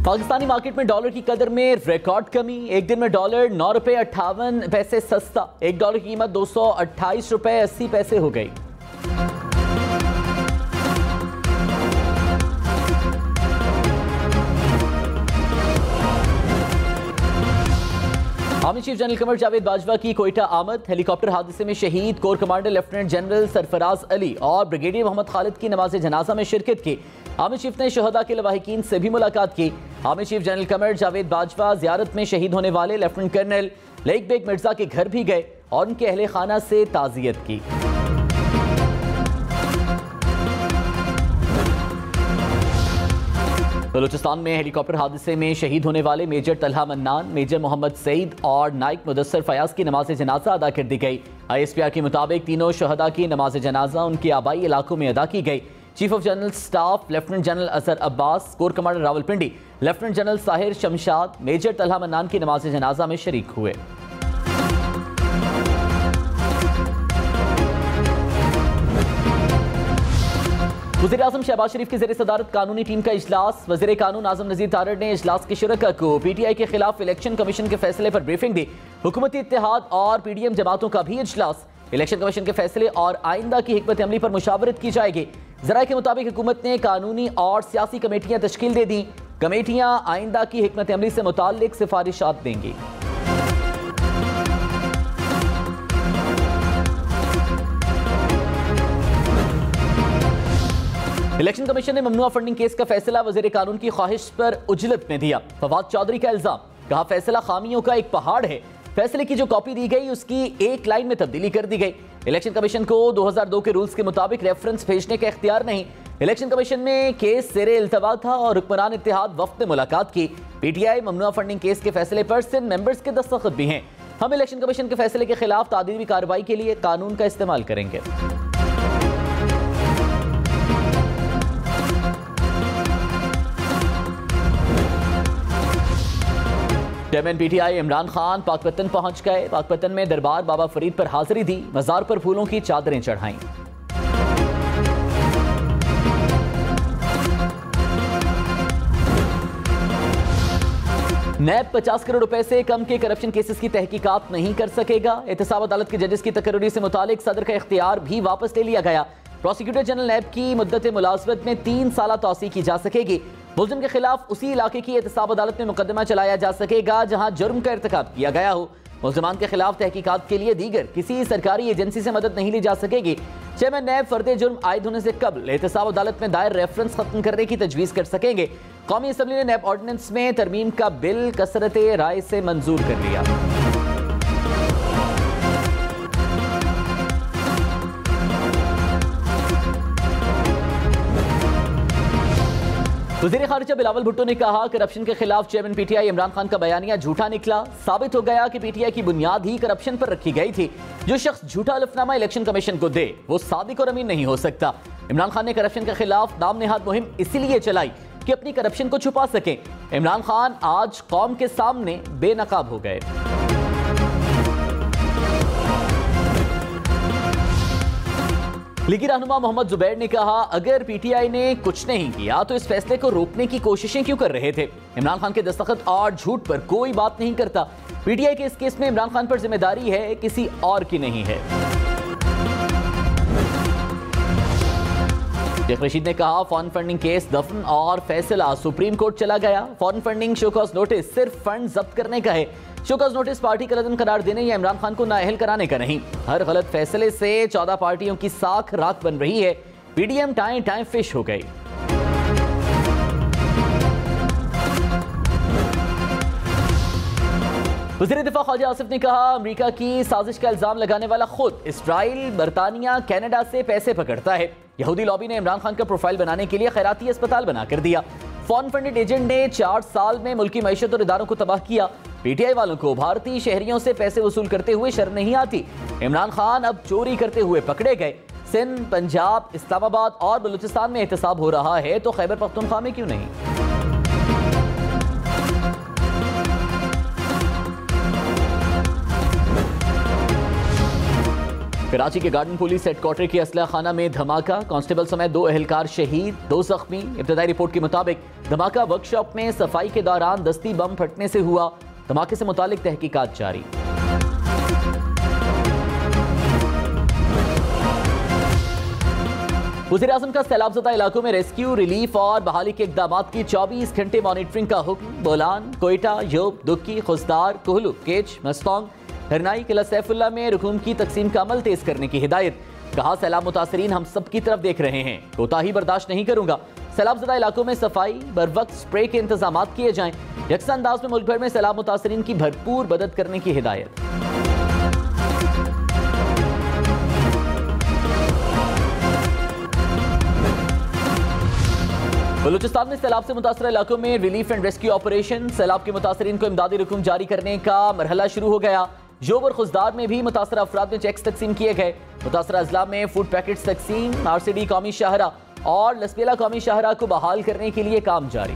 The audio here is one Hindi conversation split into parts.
पाकिस्तानी मार्केट में डॉलर की कदर में रिकॉर्ड कमी। एक दिन में डॉलर 9 रुपए 58 पैसे सस्ता, एक डॉलर की कीमत 228 रुपए 80 पैसे हो गई। Army chief general Qamar Javed Bajwa की कोयटा आमद। हेलीकॉप्टर हादसे में शहीद core commander lieutenant general Sarfaraz Ali और ब्रिगेडियर मोहम्मद खालिद की नमाज जनाजा में शिरकत की। आर्मी चीफ ने शहदा के लवाहिकीन से भी मुलाकात की। Army chief general Qamar Javed Bajwa Ziarat में शहीद होने वाले लेफ्टिनेंट कर्नल लईक बेग मिर्जा के घर भी गए और उनके अहले खाना से ताज़ियत की। बलूचिस्तान में हेलीकॉप्टर हादसे में शहीद होने वाले मेजर तलहा मन्नान, मेजर मोहम्मद सईद और नाइक मुदस्सर फयाज की नमाज जनाजा अदा कर दी गई। ISPR के मुताबिक तीनों शहदा की नमाज जनाजा उनके आबाई इलाकों में अदा की गई। Chief of general staff lieutenant general Azhar Abbas, corps commander Rawalpindi lieutenant general Sahir Shamshad, major Talha Mannan की नमाज जनाजा में शरीक हुए। वज़ीर-ए-आज़म शहबाज शरीफ की ज़ेर सदारत कानूनी टीम का इजलास। वज़ीर कानून आज़म नज़ीर तारड़ ने इजलास के शुरका को PTI के खिलाफ इलेक्शन कमीशन के फैसले पर ब्रीफिंग दी। हुकूमती इत्तेहाद और PDM जमातों का भी इजलास। इलेक्शन कमीशन के फैसले और आइंदा की हिकमत अमली पर मुशावरत की जाएगी। ज़राए के मुताबिक हुकूमत ने कानूनी और सियासी कमेटियां तश्कील दे दी। कमेटियां आइंदा की हिकमत अमली से मुताल्लिक सिफारिशात देंगी। इलेक्शन कमीशन ने ममनुआ फंडिंग केस का फैसला वज़ीर कानून की ख्वाहिश पर उजलत में दिया। फवाद चौधरी का इल्जाम, कहा फैसला खामियों का एक पहाड़ है। फैसले की जो कॉपी दी गई उसकी एक लाइन में तब्दीली कर दी गई। इलेक्शन कमीशन को 2002 के रूल्स के मुताबिक रेफरेंस भेजने का इख्तियार नहीं। इलेक्शन कमीशन में केस ज़ेरे इल्तवा था और हुक्मरान इत्तेहाद वक्त में मुलाकात की। PTI ममनुआ फंडिंग केस के फैसले पर सिंध मेंबर्स के दस्तखत भी हैं। हम इलेक्शन कमीशन के फैसले के खिलाफ तादीबी कार्रवाई के लिए कानून का इस्तेमाल करेंगे। चेयरमैन PTI इमरान खान पाकपतन पहुंच गए। पाकपतन में दरबार बाबा फरीद पर हाजिरी दी, मजार पर फूलों की चादरें चढ़ाईं। नैब 50 करोड़ रुपए से कम के करप्शन केसेस की तहकीकात नहीं कर सकेगा। एहतसाब अदालत के जजेस की तकर्री से मुतालिक सदर का इख्तियार भी वापस ले लिया गया। प्रोसिक्यूटर जनरल नैब की मुद्दत मुलाजमत में 3 साल तौसी की जा सकेगी। मुलजिम के खिलाफ उसी इलाके की एहतसाब अदालत में मुकदमा चलाया जा सकेगा जहां जुर्म का इर्तिकाब किया गया हो। मुलजिमान के खिलाफ तहकीकात के लिए दीगर किसी सरकारी एजेंसी से मदद नहीं ली जा सकेगी। चेयरमैन नैब फर्द जुर्म आयद होने से कबल एहतसाब अदालत में दायर रेफरेंस खत्म करने की तजवीज़ कर सकेंगे। कौमी असम्बली ने नैब ऑर्डिनेंस में तरमीम का बिल कसरत राय से मंजूर कर लिया। वज़ीर ख़ारिजा बिलावल भुट्टो ने कहा करप्शन के खिलाफ चेयरमैन PTI इमरान खान का बयानिया झूठा निकला। साबित हो गया कि PTI की बुनियाद ही करप्शन पर रखी गई थी। जो शख्स झूठा हलफनामा इलेक्शन कमीशन को दे वो सादिक और अमीन नहीं हो सकता। इमरान खान ने करप्शन के खिलाफ नाम नेहाद मुहिम इसीलिए चलाई कि अपनी करप्शन को छुपा सकें। इमरान खान आज कौम के सामने बेनकाब हो गए। लीगी रहनुमा मोहम्मद जुबैर ने कहा अगर PTI ने कुछ नहीं किया तो इस फैसले को रोकने की कोशिशें क्यों कर रहे थे। इमरान खान के दस्तखत और झूठ पर कोई बात नहीं करता। PTI के इस केस में इमरान खान पर जिम्मेदारी है, किसी और की नहीं है। शेख रशीद ने कहा फॉरेन फंडिंग केस दफन और फैसला सुप्रीम कोर्ट चला गया। फॉरेन फंडिंग शोकॉज नोटिस सिर्फ फंड जब्त करने का है। शोकॉज नोटिस पार्टी का लदन करार देने या इमरान खान को नाअहल कराने का नहीं। हर गलत फैसले से 14 पार्टियों की साख राख बन रही है। PDM टाइम टाइम फिश हो गई। वज़ीर दिफा ख्वाजा आसिफ ने कहा अमेरिका की साजिश का इल्जाम लगाने वाला खुद इस्राइल, बरतानिया, कनाडा से पैसे पकड़ता है। यहूदी लॉबी ने इमरान खान का प्रोफाइल बनाने के लिए खैराती अस्पताल बनाकर दिया। फॉरेन फंडेड एजेंट ने 4 साल में मुल्की मईशत और इदारों को तबाह किया। PTI वालों को भारतीय शहरियों से पैसे वसूल करते हुए शर्म नहीं आती। इमरान खान अब चोरी करते हुए पकड़े गए। सिंध, पंजाब, इस्लामाबाद और बलूचिस्तान में एहतसाब हो रहा है तो खैबर पख्तूनख्वा में क्यों नहीं। कराची के गार्डन पुलिस हेडक्वार्टर के असलहा खाना में धमाका, कांस्टेबल समेत 2 एहलकार शहीद, 2 जख्मी। इब्तदाई रिपोर्ट के मुताबिक धमाका वर्कशॉप में सफाई के दौरान दस्ती बम फटने से हुआ। धमाके से मुतालिक तहकीकात जारी। वज़ीर-ए-आज़म का सैलाबज़दा इलाकों में रेस्क्यू, रिलीफ और बहाली के इक़दामात की 24 घंटे मॉनिटरिंग का हुक्म। बोलान, कोयटा, योब, दुक्की, खुसदार, कोहलू, केच, मस्तौंग, हरनाई, किला सैफुल्ला में रकूम की तकसीम का अमल तेज करने की हिदायत। कहा, सैलाब मुतासरीन हम सब की तरफ देख रहे हैं, कोताही बर्दाश्त नहीं करूंगा। सैलाबज़दा इलाकों में सफाई, बर वक्त स्प्रे के इंतजाम किए जाएं। यकसा अंदाज में मुल्क भर में सैलाब मुतासरीन की भरपूर मदद करने की हिदायत। बलूचिस्तान में सैलाब से मुतासर इलाकों में रिलीफ एंड रेस्क्यू ऑपरेशन। सैलाब के मुतासरीन को इमदादी रकूम जारी करने का मरहला शुरू हो गया। जोब और खुसदार में भी मुतासर अफराद में चेक्स तकसीम किए गए। मुतासर अजला में फूड पैकेट्स तकसीम। आरसीडी कौमी शाहरा और लसबेला कौमी शाहरा को बहाल करने के लिए काम जारी।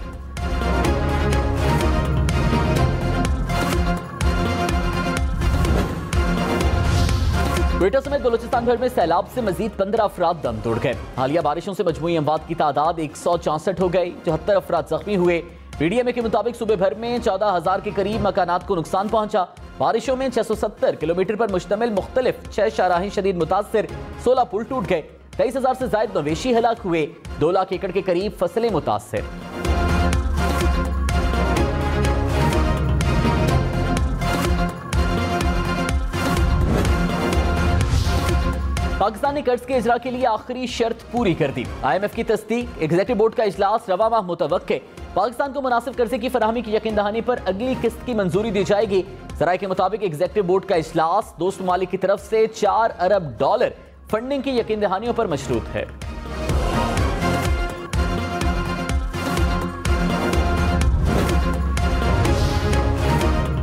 क्वेटा समेत बलूचिस्तान भर में सैलाब से मजीद 15 अफराद दम तोड़ गए। हालिया बारिशों से मजमूई अमवात की तादाद 164 हो गई। 74 अफराद जख्मी हुए। पीडीएमए के मुताबिक सूबे भर में 14,000 के करीब मकानात को नुकसान पहुंचा। बारिशों में 670 किलोमीटर पर मुश्तमिल मुख्तलिफ 6 शाहराहें शदीद मुतासर, 16 पुल टूट गए। 23,000 से ज्यादा मवेशी हलाक हुए। 2 लाख एकड़ के करीब फसलें मुतासर। पाकिस्तान ने कर्ज के इजरा के लिए आखिरी शर्त पूरी कर दी। IMF की तस्दीक। एग्जीक्यूटिव बोर्ड का इजलास रवा माह मुतवक्के। पाकिस्तान को मुनासिब कर्जे की फराहमी की यकीन दहानी पर अगली किस्त की मंजूरी दी जाएगी। ज़राए के मुताबिक एग्जीक्यूटिव बोर्ड का इजलास दोस्त ममालिक की तरफ से $4 अरब फंडिंग की यकीन दहानियों पर मशरूत है।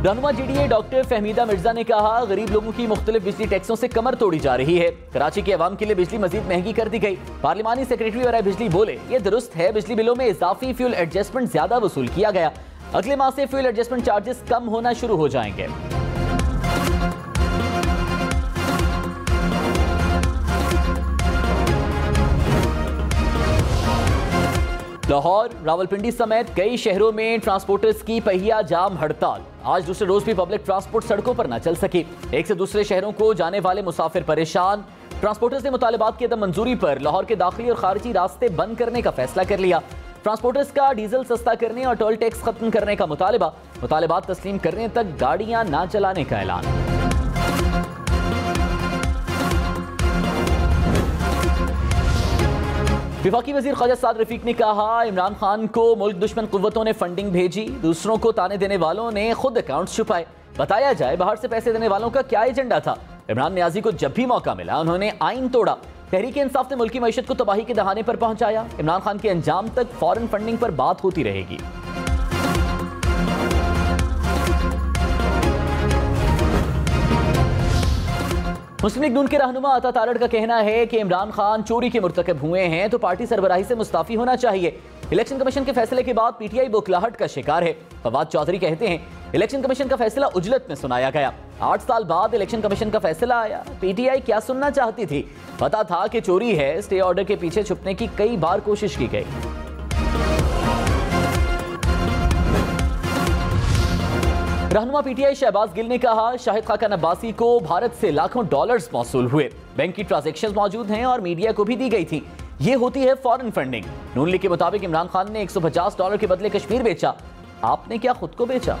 रहनुमा GDA डॉक्टर फहमीदा मिर्जा ने कहा, गरीब लोगों की मुख्तलिफ बिजली टैक्सों से कमर तोड़ी जा रही है। कराची के अवाम के लिए बिजली मजीद महंगी कर दी गई। पार्लिमानी सेक्रेटरी बराए बिजली बोले, ये दुरुस्त है, बिजली बिलों में इजाफी फ्यूल एडजस्टमेंट ज्यादा वसूल किया गया। अगले माह से फ्यूल एडजस्टमेंट चार्जेस कम होना शुरू हो जाएंगे। लाहौर, रावलपिंडी समेत कई शहरों में ट्रांसपोर्टर्स की पहिया जाम हड़ताल। आज दूसरे रोज भी पब्लिक ट्रांसपोर्ट सड़कों पर न चल सकी। एक से दूसरे शहरों को जाने वाले मुसाफिर परेशान। ट्रांसपोर्टर्स ने मुतालिबात की अदम मंजूरी पर लाहौर के दाखिली और खारिजी रास्ते बंद करने का फैसला कर लिया। ट्रांसपोर्टर्स का डीजल सस्ता करने और टोल टैक्स खत्म करने का मुतालिबात तस्लीम करने तक गाड़ियां न चलाने का ऐलान। विफाकी वजीर ख्वाजा साद रफीक ने कहा, इमरान खान को मुल्क दुश्मन कुव्वतों ने फंडिंग भेजी। दूसरों को ताने देने वालों ने खुद अकाउंट छुपाए। बताया जाए बाहर से पैसे देने वालों का क्या एजेंडा था। इमरान नियाजी को जब भी मौका मिला उन्होंने आइन तोड़ा। तहरीक इंसाफ ने मुल्की मईशत को तबाही के दहाने पर पहुंचाया। इमरान खान के अंजाम तक फॉरेन फंडिंग पर बात होती रहेगी। मुस्लिम लीग नून के रहनुमा अता तारड़ का कहना है कि इमरान खान चोरी के मुर्तकब हुए हैं तो पार्टी सरबराही से मुस्ताफी होना चाहिए। इलेक्शन कमीशन के फैसले के बाद PTI बौखलाहट का शिकार है। फवाद चौधरी कहते हैं, इलेक्शन कमीशन का फैसला उजलत में सुनाया गया। 8 साल बाद इलेक्शन कमीशन का फैसला आया। PTI क्या सुनना चाहती थी? पता था कि चोरी है। स्टे ऑर्डर के पीछे छुपने की कई बार कोशिश की गई। रहनुमा PTI शहबाज गिल ने कहा, शाहिद खाकन अब्बासी को भारत से लाखों डॉलर्स मौसूल हुए। बैंक की ट्रांजैक्शंस मौजूद हैं और मीडिया को भी दी गई थी। ये होती है फॉरेन फंडिंग। नून लीग के मुताबिक इमरान खान ने $150 के बदले कश्मीर बेचा। आपने क्या खुद को बेचा?